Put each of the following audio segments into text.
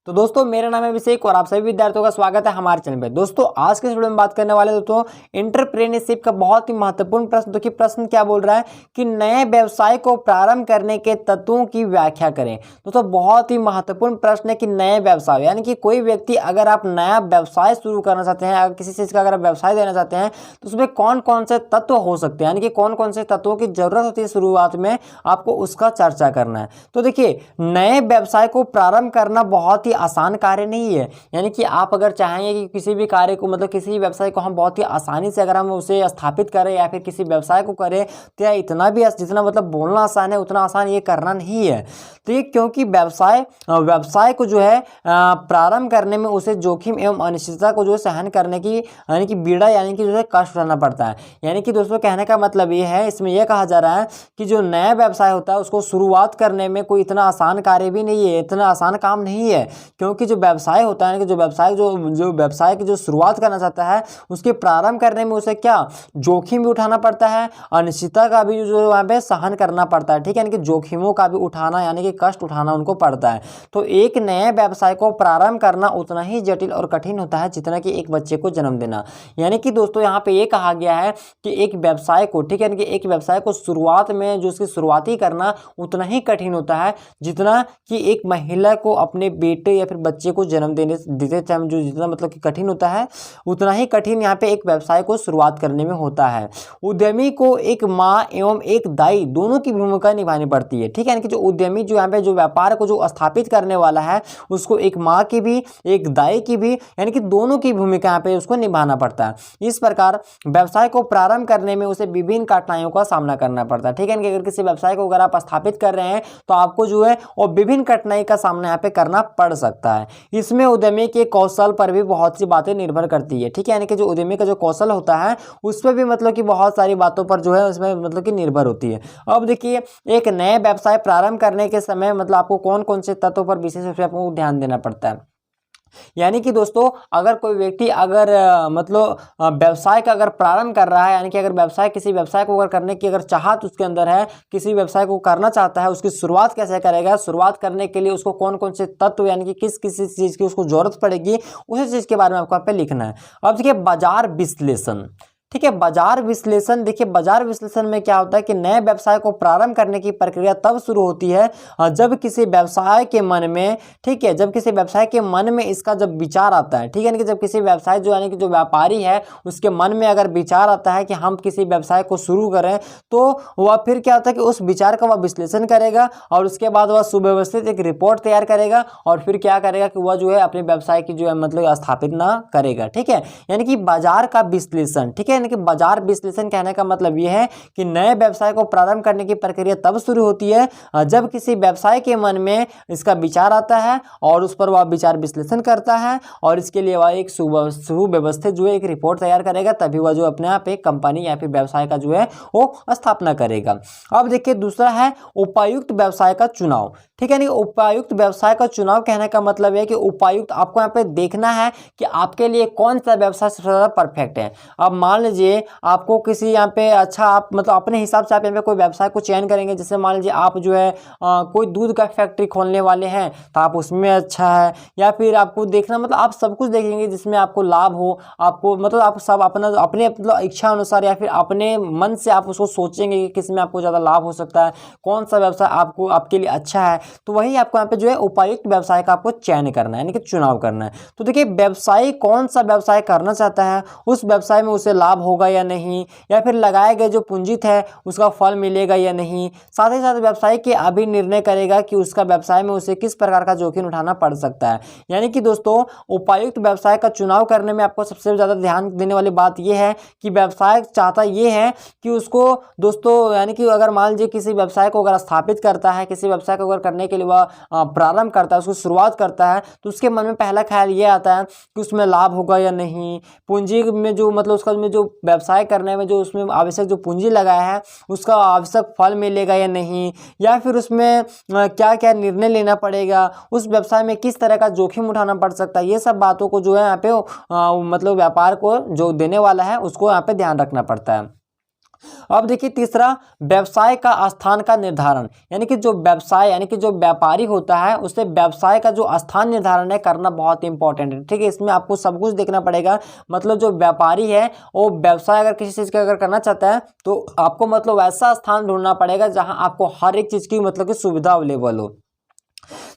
तो दोस्तों मेरा नाम है अभिषेक और आप सभी विद्यार्थियों का स्वागत है हमारे चैनल पे। दोस्तों आज के इस वीडियो में बात करने वाले दोस्तों एंटरप्रेन्योरशिप का बहुत ही महत्वपूर्ण प्रश्न। तो कि प्रश्न क्या बोल रहा है कि नए व्यवसाय को प्रारंभ करने के तत्वों की व्याख्या करें। दोस्तों बहुत ही महत्वपूर्ण प्रश्न है कि नए व्यवसाय यानी कि कोई व्यक्ति अगर आप नया व्यवसाय शुरू करना चाहते हैं, अगर किसी चीज़ का अगर व्यवसाय देना चाहते हैं तो उसमें कौन कौन से तत्व हो सकते हैं, यानी कि कौन कौन से तत्वों की जरूरत होती है शुरुआत में, आपको उसका चर्चा करना है। तो देखिए नए व्यवसाय को प्रारंभ करना बहुत ही आसान कार्य नहीं है। यानी कि आप अगर चाहेंगे कि किसी भी कार्य को मतलब किसी भी व्यवसाय को हम बहुत ही आसानी से अगर हम उसे स्थापित करें या फिर किसी व्यवसाय को करें तो यह इतना भी जितना मतलब बोलना आसान है उतना आसान ये करना नहीं है। तो ये क्योंकि व्यवसाय को जो है प्रारंभ करने में उसे जोखिम एवं अनिश्चितता को जो है सहन करने की यानी कि बीड़ा यानी कि जो है कष्ट उठाना पड़ता है। यानी कि दोस्तों कहने का मतलब ये है, इसमें यह कहा जा रहा है कि जो नया व्यवसाय होता है उसको शुरुआत करने में कोई इतना आसान कार्य भी नहीं है, इतना आसान काम नहीं है। क्योंकि जो व्यवसाय होता है कि जो व्यवसाय की जो शुरुआत करना चाहता है उसके प्रारंभ करने में उसे क्या जोखिम भी उठाना पड़ता है, अनिश्चितता का भी जो वहाँ पे सहन करना पड़ता है। ठीक है, यानी कि जोखिमों का भी उठाना यानी कि कष्ट उठाना उनको पड़ता है। तो एक नए व्यवसाय को प्रारंभ करना उतना ही जटिल और कठिन होता है जितना कि एक बच्चे को जन्म देना। यानी कि दोस्तों यहाँ पे ये कहा गया है कि एक व्यवसाय को, ठीक है, यानी कि एक व्यवसाय को शुरुआत में जो उसकी शुरुआती करना उतना ही कठिन होता है जितना कि एक महिला को अपने बेटे या फिर बच्चे को जन्म देते टाइम जो जितना मतलब कि कठिन होता है उतना ही कठिन यहाँ पे एक व्यवसाय को शुरुआत करने में होता है। उद्यमी को एक माँ एवं एक दाई दोनों की भूमिका निभानी पड़ती है। ठीक है, यानी कि जो उद्यमी जो यहाँ पे जो व्यापार को जो स्थापित करने वाला है उसको एक माँ की भी एक दाई की भी यानी कि दोनों की भूमिका यहाँ पे उसको निभाना पड़ता है। इस प्रकार व्यवसाय को प्रारंभ करने में उसे विभिन्न कठिनाइयों का सामना करना पड़ता है। ठीक है, अगर किसी व्यवसाय को अगर आप स्थापित कर रहे हैं तो आपको जो है और विभिन्न कठिनाई का सामना यहाँ पे करना पड़ सकता है। इसमें उद्यमी के कौशल पर भी बहुत सी बातें निर्भर करती है। ठीक है, यानी कि जो उद्यमी का जो कौशल होता है उस पर भी मतलब कि बहुत सारी बातों पर जो है उसमें मतलब कि निर्भर होती है। अब देखिए एक नए व्यवसाय प्रारंभ करने के समय मतलब आपको कौन कौन से तत्वों पर विशेष रूप से आपको ध्यान देना पड़ता है। यानी कि दोस्तों अगर कोई व्यक्ति अगर मतलब व्यवसाय का अगर प्रारंभ कर रहा है, यानी कि अगर व्यवसाय किसी व्यवसाय को अगर करने की अगर चाहत उसके अंदर है, किसी व्यवसाय को करना चाहता है, उसकी शुरुआत कैसे करेगा, शुरुआत करने के लिए उसको कौन कौन से तत्व यानी कि किस किस चीज़ की उसको जरूरत पड़ेगी उसी चीज़ के बारे में आपको यहाँ पे लिखना है। अब देखिए बाजार विश्लेषण। ठीक है, बाजार विश्लेषण। देखिए बाजार विश्लेषण में क्या होता है कि नए व्यवसाय को प्रारंभ करने की प्रक्रिया तब शुरू होती है जब किसी व्यवसाय के मन में, ठीक है, जब किसी व्यवसाय के मन में इसका जब विचार आता है। ठीक है, यानी कि जब किसी व्यवसाय जो यानी कि जो व्यापारी है उसके मन में अगर विचार आता है कि हम किसी व्यवसाय को शुरू करें तो वह फिर क्या होता है कि उस विचार का वह विश्लेषण करेगा और उसके बाद वह सुव्यवस्थित एक रिपोर्ट तैयार करेगा और फिर क्या करेगा कि वह जो है अपने व्यवसाय की जो है मतलब स्थापित ना करेगा। ठीक है, यानी कि बाजार का विश्लेषण। ठीक है, कि बाजार विश्लेषण कहने का मतलब यह है कि नए व्यवसाय को प्रारंभ करने की प्रक्रिया तब शुरू होती है जब किसी व्यवसाय के मन में इसका विचार आता है और उस पर वह विचार विश्लेषण करता है और इसके लिए वह एक सुव्यवस्थित जो है एक रिपोर्ट तैयार करेगा, तभी वह जो अपने आप एक कंपनी या फिर व्यवसाय का जो है वो स्थापना करेगा। अब देखिए दूसरा है उपयुक्त व्यवसाय का चुनाव। ठीक है, नहीं उपयुक्त व्यवसाय का चुनाव कहने का मतलब है कि उपयुक्त आपको यहाँ पे देखना है कि आपके लिए कौन सा व्यवसाय सबसे ज्यादा परफेक्ट है। अब मान लीजिए आपको किसी यहाँ पे अच्छा आप मतलब अपने हिसाब से आप यहाँ पे कोई व्यवसाय को चयन करेंगे। जैसे मान लीजिए आप जो है कोई दूध का फैक्ट्री खोलने वाले हैं तो आप उसमें अच्छा है, या फिर आपको देखना मतलब आप सब कुछ देखेंगे जिसमें आपको लाभ हो, आपको मतलब आप सब अपना अपने मतलब इच्छा अनुसार या फिर अपने मन से आप उसको सोचेंगे कि किस में आपको ज़्यादा लाभ हो सकता है, कौन सा व्यवसाय आपको आपके लिए अच्छा है। तो वही आपको यहाँ पे जो है उपयुक्त व्यवसाय का आपको चयन करना है, यानी कि चुनाव करना है। तो देखिए व्यवसायी कौन सा व्यवसाय करना चाहता है, उस व्यवसाय में उसे लाभ होगा या नहीं, या फिर लगाए गए जो पूंजित है उसका फल मिलेगा या नहीं। साथ ही साथ व्यवसाय के अभी निर्णय करेगा कि उसका व्यवसाय में उसे किस प्रकार का जोखिम उठाना पड़ सकता है। यानी कि दोस्तों उपयुक्त व्यवसाय का चुनाव करने में आपको सबसे ज़्यादा ध्यान देने वाली बात यह है कि व्यवसाय चाहता ये है कि उसको दोस्तों यानी कि अगर मान लीजिए किसी व्यवसाय को अगर स्थापित करता है, किसी व्यवसाय को अगर करने के लिए वह प्रारंभ करता है, उसको शुरुआत करता है तो उसके मन में पहला ख्याल ये आता है कि उसमें लाभ होगा या नहीं, पूंजी में जो मतलब उसका में जो व्यवसाय करने में जो उसमें आवश्यक जो पूंजी लगाया है उसका आवश्यक फल मिलेगा या नहीं, या फिर उसमें क्या क्या निर्णय लेना पड़ेगा, उस व्यवसाय में किस तरह का जोखिम उठाना पड़ सकता है। ये सब बातों को जो है यहाँ पे मतलब व्यापार को जो देने वाला है उसको यहाँ पे ध्यान रखना पड़ता है। अब देखिए तीसरा, व्यवसाय का स्थान का निर्धारण, यानी कि जो व्यवसाय यानी कि जो व्यापारी होता है उसे व्यवसाय का जो स्थान निर्धारण है करना बहुत इंपॉर्टेंट है। ठीक है, इसमें आपको सब कुछ देखना पड़ेगा। मतलब जो व्यापारी है वो व्यवसाय अगर किसी चीज़ का अगर करना चाहता है तो आपको मतलब ऐसा स्थान ढूंढना पड़ेगा जहां आपको हर एक चीज़ की मतलब कि सुविधा अवेलेबल हो।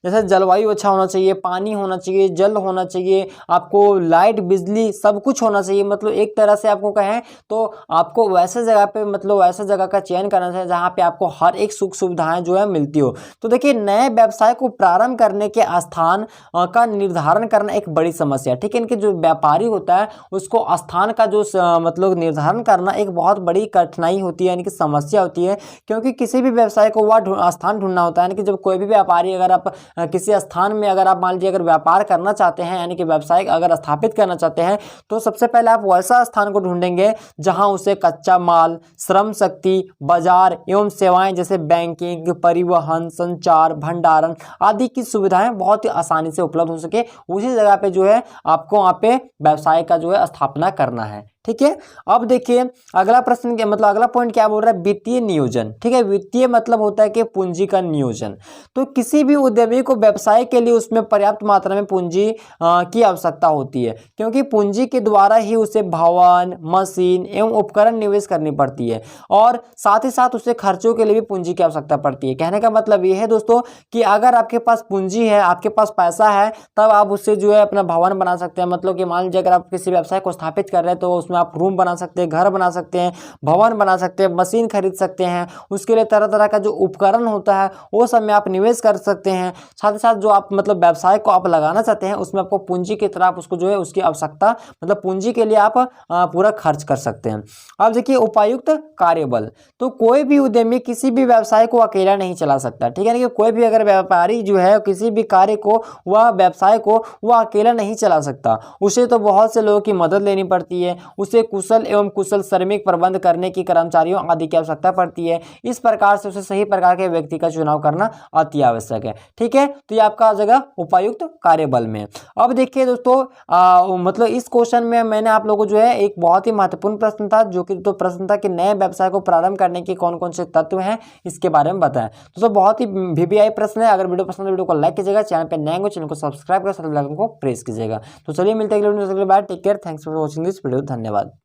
जैसे जलवायु अच्छा होना चाहिए, पानी होना चाहिए, जल होना चाहिए, आपको लाइट बिजली सब कुछ होना चाहिए। मतलब एक तरह से आपको कहें तो आपको वैसे जगह पे मतलब वैसे जगह का चयन करना चाहिए जहाँ पे आपको हर एक सुख सुविधाएं जो है मिलती हो। तो देखिए नए व्यवसाय को प्रारंभ करने के स्थान का निर्धारण करना एक बड़ी समस्या है। ठीक है, इनके जो व्यापारी होता है उसको स्थान का जो मतलब निर्धारण करना एक बहुत बड़ी कठिनाई होती है, यानी कि समस्या होती है। क्योंकि किसी भी व्यवसाय को वह स्थान ढूंढना होता है, यानी कि जब कोई भी व्यापारी अगर आप किसी स्थान में अगर आप मान लीजिए अगर व्यापार करना चाहते हैं यानी कि व्यवसाय अगर स्थापित करना चाहते हैं तो सबसे पहले आप वैसा स्थान को ढूंढेंगे जहां उसे कच्चा माल, श्रम शक्ति, बाजार एवं सेवाएं जैसे बैंकिंग, परिवहन, संचार, भंडारण आदि की सुविधाएं बहुत ही आसानी से उपलब्ध हो सके। उसी जगह पे जो है आपको वहां पे व्यवसाय का जो है स्थापना करना है। ठीक है, अब देखिए अगला प्रश्न मतलब अगला पॉइंट क्या बोल रहा है, वित्तीय नियोजन। ठीक है, वित्तीय मतलब होता है कि पूंजी का नियोजन। तो किसी भी उद्यमी को व्यवसाय के लिए उसमें पर्याप्त मात्रा में पूंजी की आवश्यकता होती है, क्योंकि पूंजी के द्वारा ही उसे भवन, मशीन एवं उपकरण निवेश करनी पड़ती है और साथ ही साथ उसे खर्चों के लिए भी पूंजी की आवश्यकता पड़ती है। कहने का मतलब ये है दोस्तों कि अगर आपके पास पूंजी है, आपके पास पैसा है, तब आप उससे जो है अपना भवन बना सकते हैं। मतलब कि मान लीजिए अगर आप किसी व्यवसाय को स्थापित कर रहे हैं तो उसमें आप रूम बना सकते हैं, घर बना सकते हैं, भवन बना सकते हैं, मशीन खरीद सकते हैं, उसके लिए तरह तरह का जो उपकरण होता है वो सब में आप निवेश कर सकते हैं। साथ ही साथ जो आप मतलब व्यवसाय को आप लगाना चाहते हैं उसमें आपको पूंजी की तरह आप उसको जो है उसकी आवश्यकता मतलब पूंजी के लिए आप पूरा खर्च कर सकते हैं। अब देखिए उपायुक्त कार्यबल। तो कोई भी उद्यमी किसी भी व्यवसाय को अकेला नहीं चला सकता। ठीक है, कोई भी अगर व्यापारी जो है किसी भी कार्य को वह व्यवसाय को वह अकेला नहीं चला सकता, उसे तो बहुत से लोगों की मदद लेनी पड़ती है। उसे कुशल एवं कुशल श्रमिक प्रबंध करने की, कर्मचारियों आदि की आवश्यकता पड़ती है। इस प्रकार से उसे सही प्रकार के व्यक्ति का चुनाव करना अति आवश्यक है। ठीक है, तो ये आपका आ जाएगा उपायुक्त कार्यबल में। अब देखिए दोस्तों मतलब इस क्वेश्चन में मैंने आप लोगों को जो है एक बहुत ही महत्वपूर्ण प्रश्न था, जो कि तो प्रश्न था कि नए व्यवसाय को प्रारंभ करने के कौन कौन से तत्व हैं इसके बारे में बताएं। दोस्तों बहुत ही वीवीआई प्रश्न है। अगर वीडियो पसंद है वीडियो को लाइक कीजिएगा, चैनल पर नए हो चैनल को सब्सक्राइब कर साथ बेल आइकन को प्रेस कीजिएगा। तो चलिए मिलते हैं अगले वीडियो में, take care, thanks for watching this video, धन्यवाद।